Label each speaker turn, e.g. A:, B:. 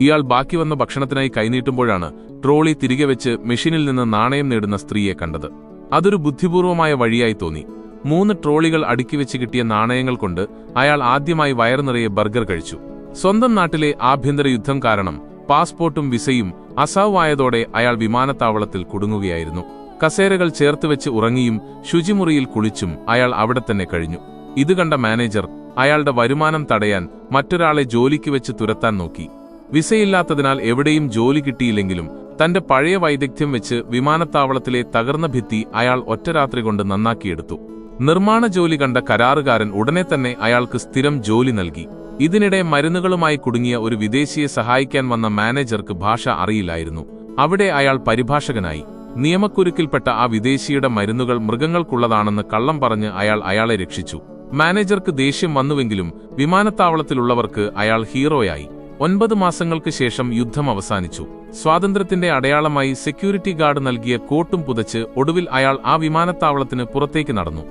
A: ഇയാൾ ബാക്കി വന്ന ഭക്ഷണത്തിനായി കൈനീട്ടുമ്പോഴാണ് ട്രോളി തിരികെ വെച്ച് മെഷീനിൽ നിന്ന് നാണയം നേടുന്ന സ്ത്രീയെ കണ്ടത്. അതൊരു ബുദ്ധിപൂർവമായ വഴിയായി തോന്നി. 3 ട്രോളികൾ അടുക്കിവെച്ച് കിട്ടിയ നാണയങ്ങൾ കൊണ്ട് അയാൾ ആദ്യമായി വയറു നിറയെ ബർഗർ കഴിച്ചു. സ്വന്തം നാട്ടിലെ ആഭ്യന്തര യുദ്ധം കാരണം പാസ്പോർട്ടും വിസയും അസാവായതോടെ അയാൾ വിമാനത്താവളത്തിൽ കുടുങ്ങുകയായിരുന്നു. കസേരകൾ ചേർത്തുവെച്ച് ഉറങ്ങിയും ശുചിമുറിയിൽ കുളിച്ചും അയാൾ അവിടെ തന്നെ കഴിഞ്ഞു. ഇത് കണ്ട മാനേജർ അയാളുടെ വരുമാനം തടയാൻ മറ്റൊരാളെ ജോലിക്ക് വെച്ച് തുരത്താൻ നോക്കി. വിസയില്ലാത്തതിനാൽ എവിടെയും ജോലി കിട്ടിയില്ലെങ്കിലും തന്റെ പഴയ വൈദഗ്ധ്യം വെച്ച് വിമാനത്താവളത്തിലെ തകർന്ന ഭിത്തി അയാൾ ഒറ്റരാത്രി കൊണ്ട് നന്നാക്കിയെടുത്തു. നിർമ്മാണ ജോലി കണ്ട കരാറുകാരൻ ഉടനെ തന്നെ അയാൾക്ക് സ്ഥിരം ജോലി നൽകി. ഇതിനിടെ മരുന്നുകളുമായി കുടുങ്ങിയ ഒരു വിദേശിയെ സഹായിക്കാൻ വന്ന മാനേജർക്ക് ഭാഷ അറിയില്ലായിരുന്നു. അവിടെ അയാൾ പരിഭാഷകനായി. നിയമക്കുരുക്കിൽപ്പെട്ട ആ വിദേശിയുടെ മരുന്നുകൾ മൃഗങ്ങൾക്കുള്ളതാണെന്ന് കള്ളം പറഞ്ഞ് അയാളെ രക്ഷിച്ചു. മാനേജർക്ക് ദേഷ്യം വന്നുവെങ്കിലും വിമാനത്താവളത്തിലുള്ളവർക്ക് അയാൾ ഹീറോയായി. 9 മാസങ്ങൾക്ക് ശേഷം യുദ്ധം അവസാനിച്ചു. സ്വാതന്ത്ര്യത്തിന്റെ അടയാളമായി സെക്യൂരിറ്റി ഗാർഡ് നൽകിയ കോട്ടും പുതച്ച് ഒടുവിൽ അയാൾ ആ വിമാനത്താവളത്തിന് പുറത്തേക്ക് നടന്നു.